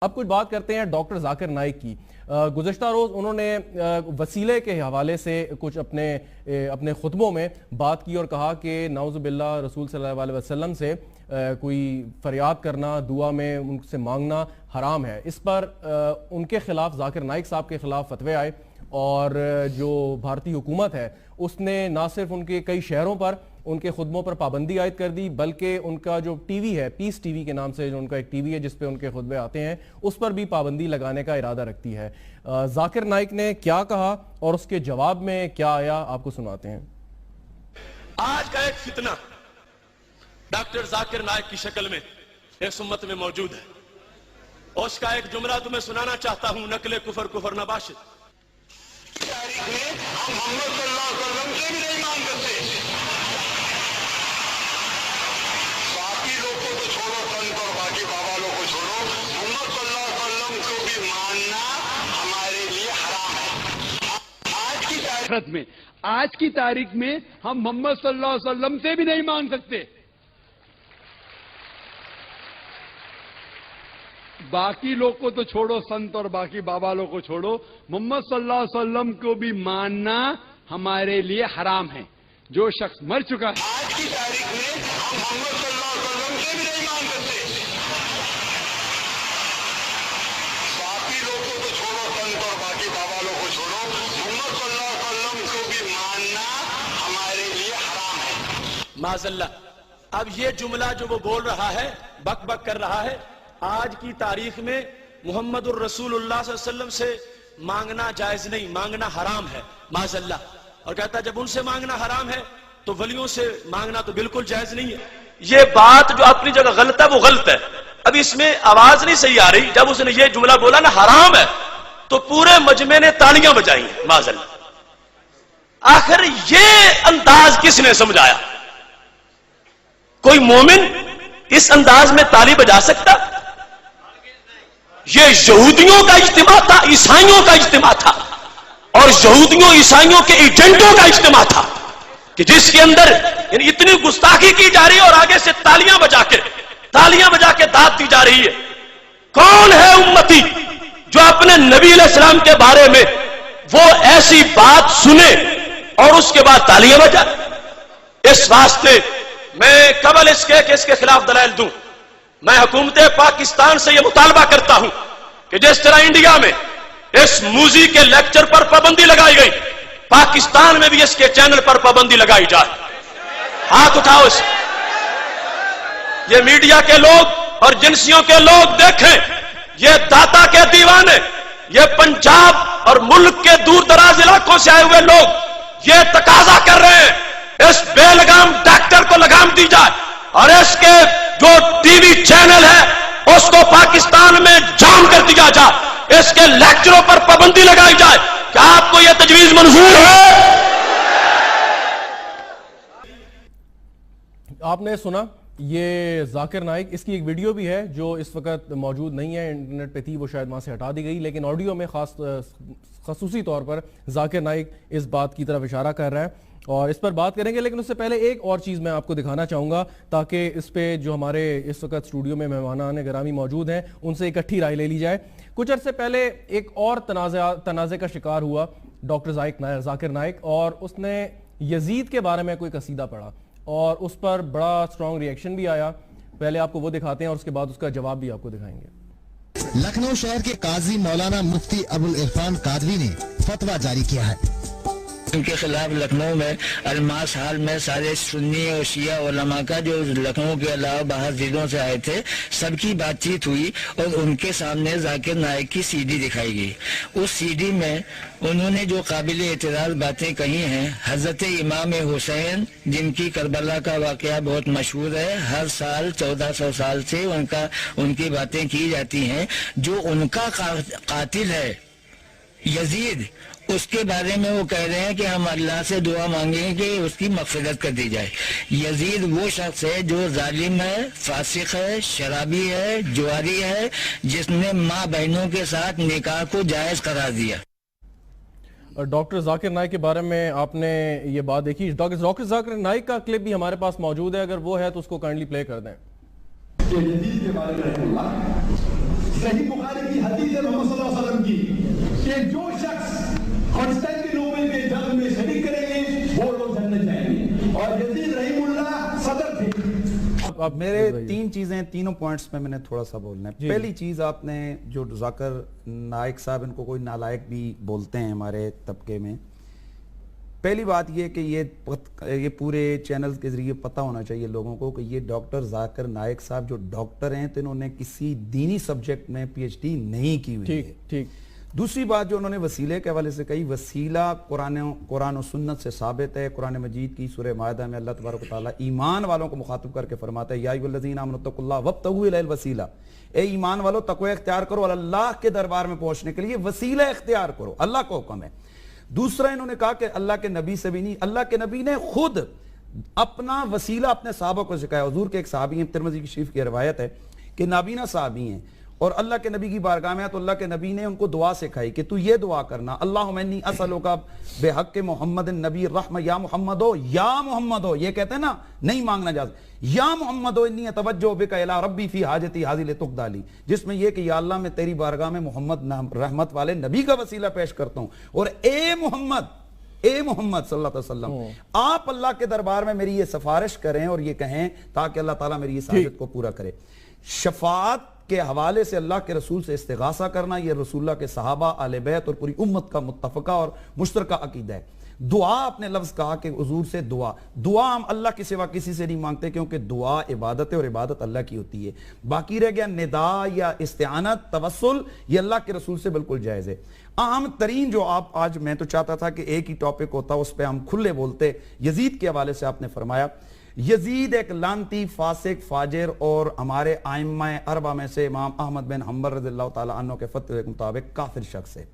اب کچھ بات کرتے ہیں ڈاکٹر ذاکر نائک کی۔ گزشتہ روز انہوں نے وسیلے کے حوالے سے کچھ اپنے خطبوں میں بات کی اور کہا کہ نعوذ باللہ رسول صلی اللہ علیہ وسلم سے کوئی فریاد کرنا، دعا میں ان سے مانگنا حرام ہے۔ اس پر ان کے خلاف، ذاکر نائک صاحب کے خلاف فتوے آئے اور جو بھارتی حکومت ہے اس نے نہ صرف ان کے کئی شہروں پر ان کے خطبوں پر پابندی عائد کر دی، بلکہ ان کا جو ٹی وی ہے، پیس ٹی وی کے نام سے جو ان کا ایک ٹی وی ہے جس پہ ان کے خطبے آتے ہیں، اس پر بھی پابندی لگانے کا ارادہ رکھتی ہے۔ ذاکر نائک نے کیا کہا اور اس کے جواب میں کیا آیا، آپ کو سناتے ہیں۔ آج کا ایک فتنہ ڈاکٹر ذاکر نائک کی شکل میں اس امت میں موجود ہے، اور اس کا ایک جملہ تمہیں سنانا چاہتا ہوں، نقل کفر کفر نہ باشد۔ تاریخ میں ہم محمد صلی اللہ علیہ وسلم سے بھی نہیں مان سکتے، باقی لوگ کو تو چھوڑو، سنت اور باقی بابا لوگ کو چھوڑو، محمد صلی اللہ علیہ وسلم کو بھی ماننا ہمارے لیے حرام ہے۔ آج کی تاریخ میں ہم محمد صلی اللہ علیہ وسلم سے بھی نہیں مان سکتے، باقی لوگ کو تو چھوڑو، سنت اور باقی بابا لوگ کو چھوڑو، محمد صلی اللہ علیہ وسلم کو بھی ماننا ہمارے لیے حرام ہے۔ جو شخص مر چکا ہے، آج کی تاریخ میں ہم محمد صلی اللہ علیہ وسلم سے بھی نہیں مان سکتے، باقی لوگ کو تو چھوڑو، سنت اور باقی بابا لوگ کو چھوڑو، محمد صلی اللہ علیہ وسلم کو بھی ماننا ہمارے لیے حرام ہے۔ معاذ اللہ، اب یہ جملہ جو وہ بول رہا ہے، بک بک کر رہا ہے، آج کی تاریخ میں محمد الرسول اللہ صلی اللہ علیہ وسلم سے مانگنا جائز نہیں، مانگنا حرام ہے، معاذ اللہ۔ اور کہتا ہے جب ان سے مانگنا حرام ہے تو ولیوں سے مانگنا تو بالکل جائز نہیں ہے۔ یہ بات جو اپنی جگہ غلط ہے وہ غلط ہے، اب اس میں آواز نہیں صحیح آ رہی۔ جب اس نے یہ جملہ بولا نا حرام ہے تو پورے مجمع نے تالیاں بجائی ہیں، معاذ اللہ۔ آخر یہ انداز کس نے سمجھایا؟ کوئی مومن اس انداز میں تالی بجا سکتا؟ یہ یہودیوں کا اجتماع تھا، عیسائیوں کا اجتماع تھا، اور یہودیوں عیسائیوں کے ایجنٹوں کا اجتماع تھا کہ جس کے اندر یعنی اتنی گستاخی کی جا رہی ہے اور آگے سے تالیاں بجا کے داد دی جا رہی ہے۔ کون ہے امتی جو اپنے نبی علیہ السلام کے بارے میں وہ ایسی بات سنے اور اس کے بعد تالیاں بجائے؟ اس واسطے میں قبل اس کے کہ اس کے خلاف دلائل دوں، میں حکومت پاکستان سے یہ مطالبہ کرتا ہوں کہ جس طرح انڈیا میں اس موزی کے لیکچر پر پابندی لگائی گئی، پاکستان میں بھی اس کے چینل پر پابندی لگائی جائے۔ ہاتھ اٹھاؤ اس، یہ میڈیا کے لوگ اور جنسیوں کے لوگ دیکھیں، یہ داتا کے دیوانے، یہ پنجاب اور ملک کے دور دراز علاقوں سے آئے ہوئے لوگ یہ تقاضا کر رہے ہیں اس بے لگام ڈاکٹر کو لگام دی جائے اور اس کے جو ٹی وی چینل ہے اس کو پاکستان میں جام کر دیا جائے، اس کے لیکچروں پر پابندی لگائی جائے۔ کیا آپ کو یہ تجویز منظور ہے؟ آپ نے سنا یہ ذاکر نائک، اس کی ایک ویڈیو بھی ہے جو اس وقت موجود نہیں ہے، انٹرنیٹ پہ تھی، وہ شاید وہاں سے ہٹا دی گئی، لیکن آڈیو میں خصوصی طور پر ذاکر نائک اس بات کی طرف اشارہ کر رہا ہے اور اس پر بات کریں گے۔ لیکن اس سے پہلے ایک اور چیز میں آپ کو دکھانا چاہوں گا تاکہ اس پہ جو ہمارے اس وقت اسٹوڈیو میں مہمانان گرامی موجود ہیں ان سے اکٹھی رائے لے لی جائے۔ کچھ عرصے پہلے ایک اور تنازع کا شکار ہوا ڈاکٹر ذاکر نائک، اور اس نے یزید کے بارے میں کوئی قصیدہ پڑھا اور اس پر بڑا سٹرونگ ریئیکشن بھی آیا۔ پہلے آپ کو وہ دکھاتے ہیں اور اس کے بعد اس کا جواب بھی آپ کو دکھائیں گے۔ لکھنؤ شہر کے قاضی مولانا مفتی ابوالعرفان قادری نے فتویٰ جاری کیا ہے۔ ان کے خلاف لکھنؤ میں الماس ہال میں سارے سنی اور شیعہ علماء کا جو لکھنؤ کے علاوہ باہر ضلعوں سے آئے تھے سب کی بات چیت ہوئی اور ان کے سامنے ذاکر نائک کی سی ڈی دکھائی گئی۔ اس سی ڈی میں انہوں نے جو قابل اعتراض باتیں کہی ہیں، حضرت امام حسین جن کی کربلا کا واقعہ بہت مشہور ہے، ہر سال 1400 سال سے ان کی باتیں کی جاتی ہیں، جو ان کا قاتل ہے یزید، اس کے بارے میں وہ کہہ رہے ہیں کہ ہم اللہ سے دعا مانگیں کہ اس کی مغفرت کر دی جائے۔ یزید وہ شخص ہے جو ظالم ہے، فاسق ہے، شرابی ہے، جواری ہے، جس نے ماں بہنوں کے ساتھ نکاح کو جائز قرار دیا۔ ڈاکٹر ذاکر نائک کے بارے میں آپ نے یہ بات دیکھی، ڈاکٹر ذاکر نائک کا کلپ بھی ہمارے پاس موجود ہے، اگر وہ ہے تو اس کو کائنڈلی پلے کر دیں۔ یزید کے بارے میں صحیح بخاری کی حدیث ہے محمد صلی اللہ علیہ وسلم کی کہ جو شخص قسطنطنیپل کے جنگ میں شریک کریں گے وہ لوگ جنت جائیں گے. اور یزید رحیم اللہ صدر تھے. میرے تین چیزیں تینوں پوائنٹس میں نے تھوڑا سا بولنا ہے. پہلی چیز آپ نے جو ذاکر نائک صاحب ان کو کوئی نالائق بھی بولتے ہیں ہمارے طبقے میں, پہلی بات یہ کہ یہ پورے چینلز کے ذریعے پتہ ہونا چاہیے لوگوں کو کہ یہ ڈاکٹر ذاکر نائک صاحب جو ڈاکٹر ہیں تو انہوں نے کسی دینی سبجیکٹ میں پی ایچ ڈی نہیں کی ہوئی ہے. ٹھیک. دوسری بات جو انہوں نے وسیلے کے حوالے سے کہی, وسیلہ قرآن و سنت سے ثابت ہے. قرآن مجید کی سورہ مائدہ میں اللہ تبارک و تعالیٰ ایمان والوں کو مخاطب کر کے فرماتا ہے یا ایھا الذین آمنوا اتقوا اللہ وابتغوا الیہ الوسیلہ, اے ایمان والو تقوی اختیار کرو اور اللہ کے دربار میں پہنچنے کے لیے وسیلہ اختیار کرو, اللہ کو حکم ہے. دوسرا انہوں نے کہا کہ اللہ کے نبی سے بھی نہیں, اللہ کے نبی نے خود اپنا وسیلہ اپنے صحابہ کو سکھایا. حضور کے ایک صحابی ہیں, ترمذی کی شریف کی روایت ہے کہ نابینا صحابی ہیں اور اللہ کے نبی کی بارگاہ میں تو اللہ کے نبی نے ان کو دعا سکھائی کہ تو یہ دعا کرنا, اللہم انی اسألک بحق محمد النبی الرحمہ یا محمد ہو, یہ کہتے ہیں نا نہیں مانگنا جاتا, یا محمد انی اتوجہ بک الی ربی فی حاجتی ھذی لتقضی لی, جس میں یہ کہ یا اللہ میں تیری بارگاہ میں محمد رحمت والے نبی کا وسیلہ پیش کرتا ہوں, اور اے محمد صلی اللہ علیہ وسلم آپ اللہ کے دربار میں میری یہ سفارش کریں اور یہ کہیں تاکہ اللہ تعالیٰ میری اس حاجت کو پورا کرے. شفاعت کے حوالے سے اللہ کے رسول سے استغاثہ کرنا یہ رسول اللہ کے صحابہ, اہل بیت اور پوری امت کا متفقہ اور مشترکہ عقیدہ ہے. دعا آپ نے لفظ کہا کہ حضور سے دعا ہم اللہ کے سوا کسی سے نہیں مانگتے کیونکہ دعا عبادت ہے اور عبادت اللہ کی ہوتی ہے. باقی رہ گیا ندا یا استعانت توسل, یہ اللہ کے رسول سے بالکل جائز ہے. اہم ترین جو آپ آج, میں تو چاہتا تھا کہ ایک ہی ٹاپک ہوتا اس پہ ہم کھلے بولتے, یزید کے حوالے سے آپ نے فرمایا یزید ایک لانتی فاسق فاجر اور ہمارے ائمہ اربعہ میں سے امام احمد بن حنبل رضی اللہ تعالیٰ عنہ کے فتوے کے مطابق کافر شخص ہے.